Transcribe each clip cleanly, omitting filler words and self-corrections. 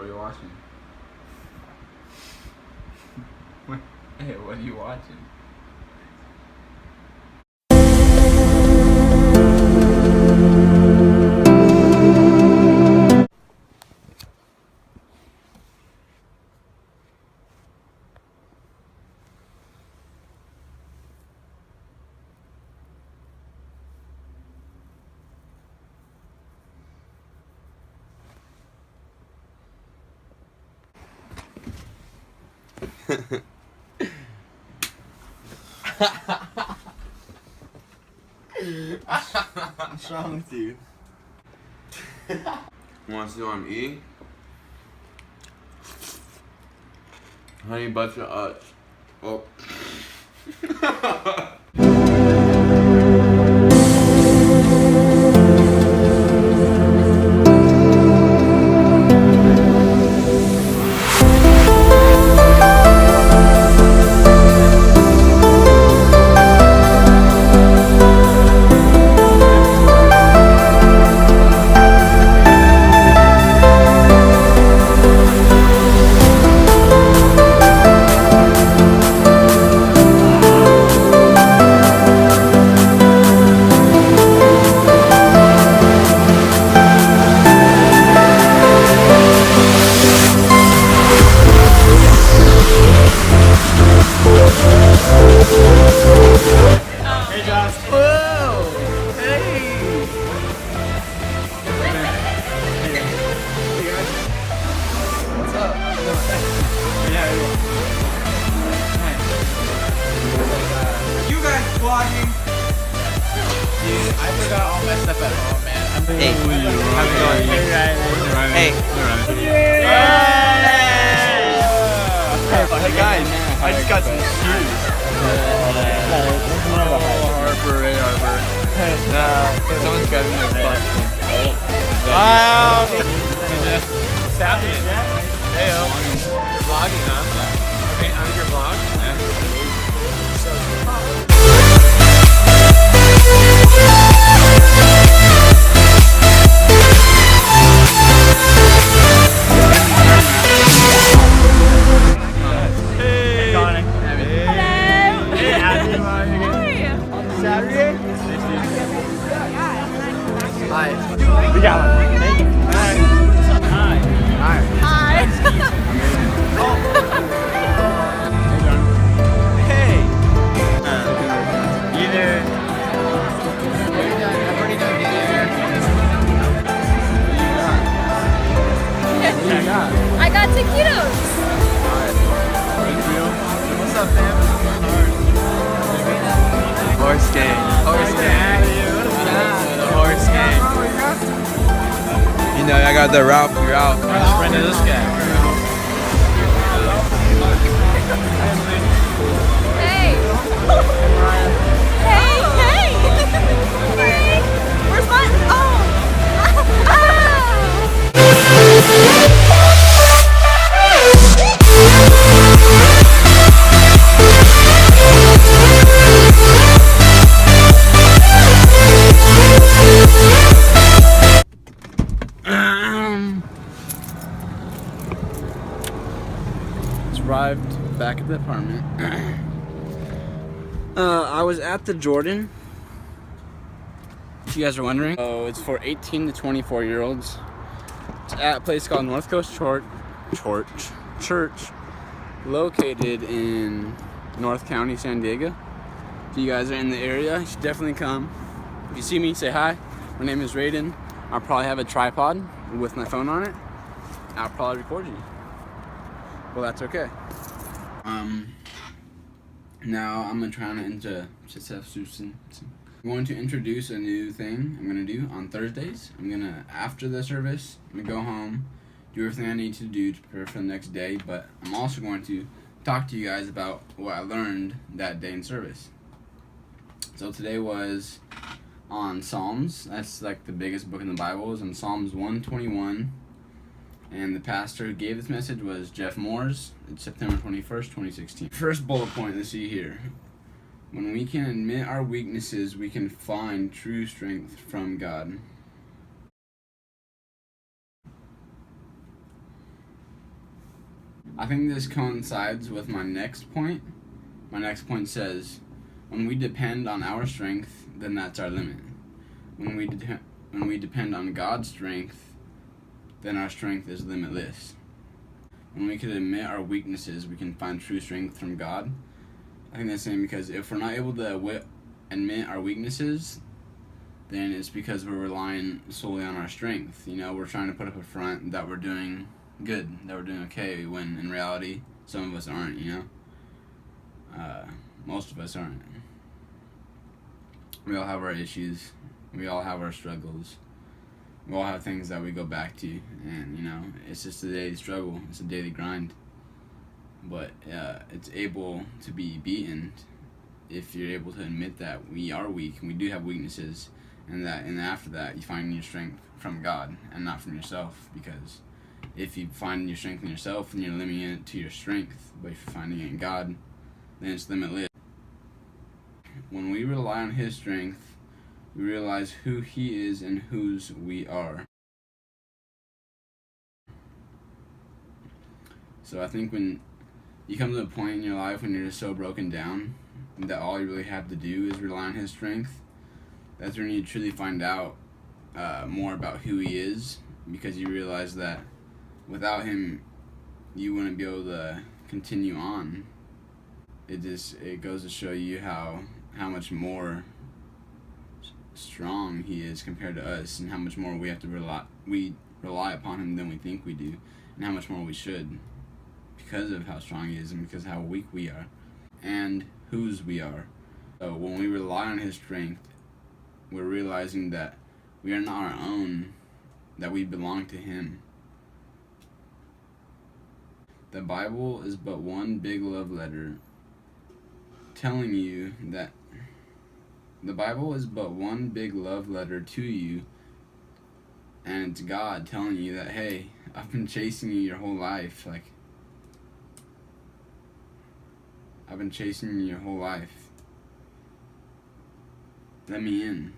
are you watching? Hey, what are you watching? What's wrong with you? Want to see what I'm eating? Honey butter oh. I forgot all my stuff at home, man. Hey, how's it going? Hey. Hey guys, I just got some shoes. Harper, Ray Harper. Someone's got me a butt. Savage. Hey, yo. You're vlogging, huh? Okay, on your vlog? We got one. Hey. Either. I got taquitos. What's up, fam? Horse game. Horse game. Horse game. You know, I got the Ralph. Friend of this guy. Hey. Hey. Where's my? Oh. Arrived back at the apartment. I was at the Jordan. If you guys are wondering. Oh, it's for 18 to 24 year olds. It's at a place called North Coast Church, located in North County, San Diego. If you guys are in the area, you should definitely come. If you see me, say hi. My name is Raiden. I'll probably have a tripod with my phone on it. I'll probably record you. Well, that's okay. Now I'm gonna try to I'm going to introduce a new thing I'm gonna do on Thursdays. After the service, I'm gonna go home, do everything I need to do to prepare for the next day, but I'm also going to talk to you guys about what I learned that day in service. So today was on Psalms. That's like the biggest book in the Bible. It's in Psalms 121. And the pastor who gave this message was Jeff Moores. It's September 21st, 2016. First bullet point, let's see here. When we can admit our weaknesses, we can find true strength from God. I think this coincides with my next point. My next point says, when we depend on our strength, then that's our limit. When we depend on God's strength, then our strength is limitless. When we can admit our weaknesses, we can find true strength from God. I think that's the same, because if we're not able to admit our weaknesses, then it's because we're relying solely on our strength. You know, we're trying to put up a front that we're doing good, that we're doing okay, when in reality, some of us aren't, you know? Most of us aren't. We all have our issues. We all have our struggles. We all have things that we go back to, and, you know, it's just a daily struggle. It's a daily grind. But it's able to be beaten if you're able to admit that we are weak and we do have weaknesses, and after that you find your strength from God and not from yourself. Because if you find your strength in yourself, then you're limiting it to your strength. But if you're finding it in God, then it's limitless. When we rely on His strength, we realize who He is and whose we are. So I think when you come to a point in your life when you're just so broken down that all you really have to do is rely on His strength, that's when you truly find out more about who He is, because you realize that without Him, you wouldn't be able to continue on. It goes to show you how much more strong He is compared to us, and how much more we have to rely upon Him than we think we do, and how much more we should, because of how strong He is and because of how weak we are and whose we are. So when we rely on His strength, we're realizing that we are not our own, that we belong to Him. The Bible is but one big love letter telling you that the Bible is but one big love letter to you, and it's God telling you that, hey, I've been chasing you your whole life. Like, I've been chasing you your whole life. Let me in.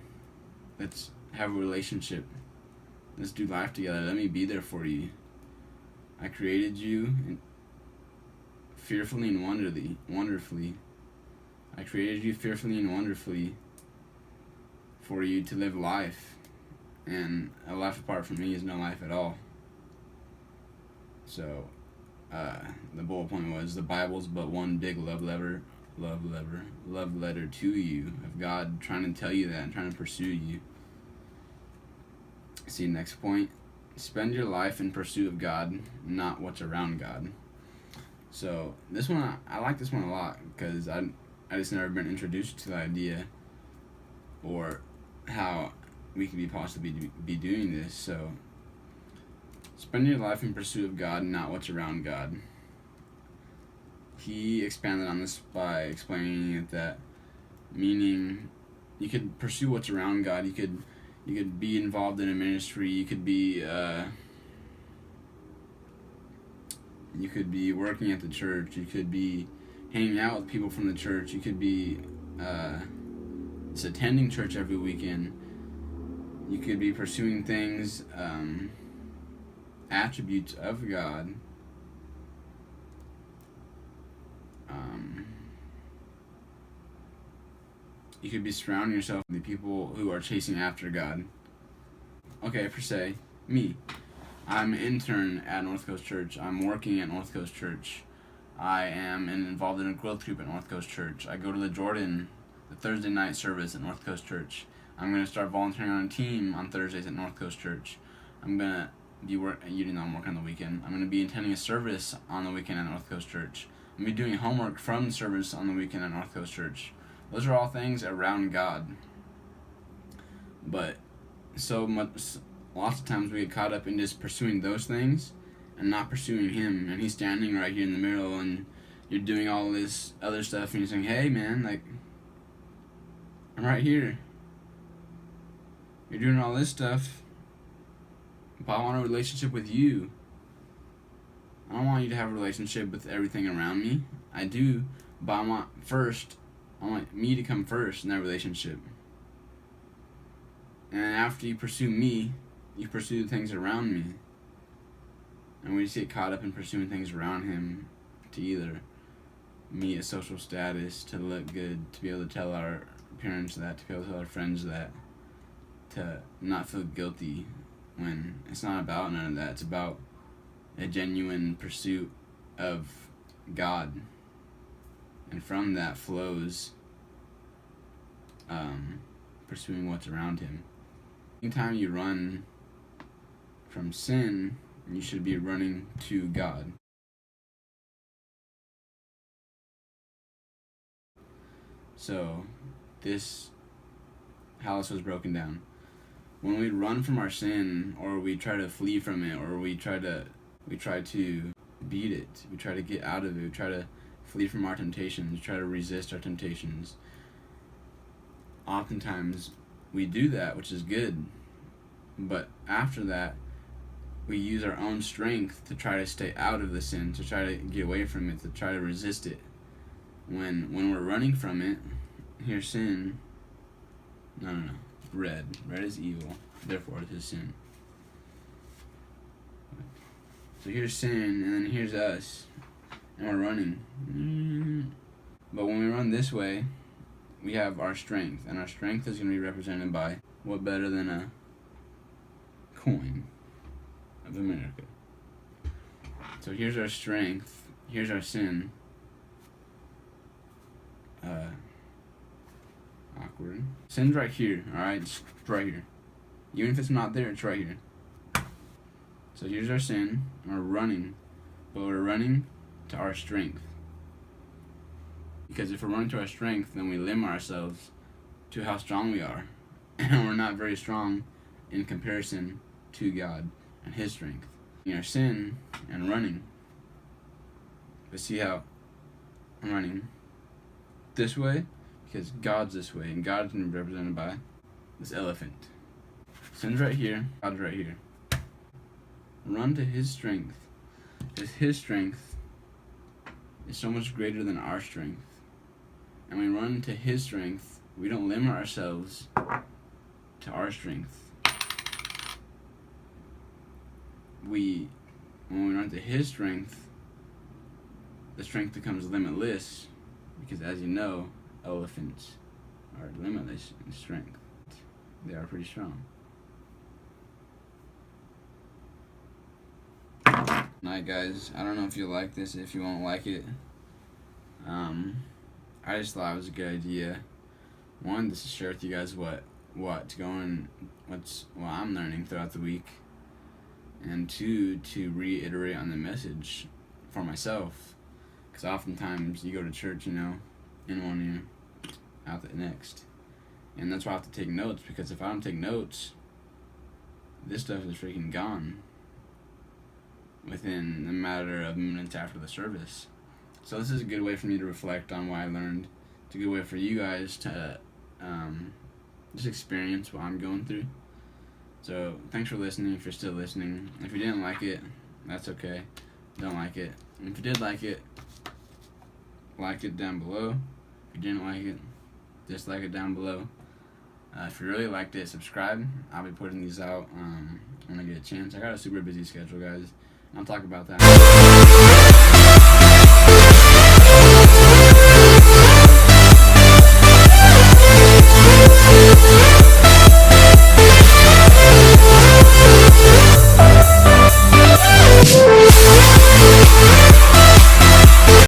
Let's have a relationship. Let's do life together. Let me be there for you. I created you fearfully and wonderfully. I created you fearfully and wonderfully for you to live life. And a life apart from me is no life at all. So, the bullet point was, the Bible's but one big love letter to you, of God trying to tell you that and trying to pursue you. See, next point, spend your life in pursuit of God, not what's around God. So this one, I like this one a lot, because I just never been introduced to the idea or how we could be possibly be doing this. So spend your life in pursuit of God, not what's around God. He expanded on this by explaining it that, meaning you could pursue what's around God. You could be involved in a ministry. You could be working at the church. You could be hanging out with people from the church. You could be just attending church every weekend. You could be pursuing things, attributes of God. You could be surrounding yourself with the people who are chasing after God. Okay, per se, me. I'm an intern at North Coast Church. I'm working at North Coast Church. I am involved in a growth group at North Coast Church. I go to the Thursday night service at North Coast Church. I'm going to start volunteering on a team on Thursdays at North Coast Church. I'm going to be working on the weekend. I'm going to be attending a service on the weekend at North Coast Church. I'm going to be doing homework from the service on the weekend at North Coast Church. Those are all things around God. But lots of times we get caught up in just pursuing those things and not pursuing Him. And He's standing right here in the middle, and you're doing all this other stuff, and you're saying, hey man, like, I'm right here. You're doing all this stuff, but I want a relationship with you. I don't want you to have a relationship with everything around me. I do, but I want me to come first in that relationship. And after you pursue me, you pursue the things around me. And we just get caught up in pursuing things around him to either meet a social status, to look good, to be able to tell our parents that, to be able to tell our friends that, to not feel guilty when it's not about none of that. It's about a genuine pursuit of God. And from that flows pursuing what's around him. Anytime you run from sin, you should be running to God. So, how this was broken down. When we run from our sin, or we try to flee from it, or we try to beat it, we try to get out of it, we try to flee from our temptations, we try to resist our temptations. Oftentimes, we do that, which is good. But after that, we use our own strength to try to stay out of the sin, to try to get away from it, to try to resist it. When we're running from it, here's sin. No. Red is evil, therefore it is sin. So here's sin, and then here's us, and we're running. But when we run this way, we have our strength, and our strength is going to be represented by what better than a coin of America. So here's our strength, here's our sin. Awkward. Sin's right here, alright? It's right here. Even if it's not there, it's right here. So here's our sin, and we're running, but we're running to our strength. Because if we're running to our strength, then we limit ourselves to how strong we are. And we're not very strong in comparison to God and His strength. In our sin and running. But see how I'm running this way? Because God's this way, and God's going to be represented by this elephant. Sin's right here, God's right here. Run to His strength, because His strength is so much greater than our strength. And we run to His strength, we don't limit ourselves to our strength. When we run to His strength, the strength becomes limitless, because as you know, elephants are limitless in strength. They are pretty strong. Alright guys, I don't know if you like this, if you won't like it. I just thought it was a good idea. One, just to share with you guys what I'm learning throughout the week. And two, to reiterate on the message for myself. Because oftentimes you go to church, in one ear, out the next. And that's why I have to take notes, because if I don't take notes, this stuff is freaking gone within a matter of minutes after the service. So this is a good way for me to reflect on what I learned. It's a good way for you guys to just experience what I'm going through. So thanks for listening, if you're still listening. If you didn't like it, that's okay. Don't like it. And if you did like it down below. If you didn't like it, dislike it down below. If you really liked it, subscribe. I'll be putting these out when I get a chance. I got a super busy schedule, guys. I'll talk about that.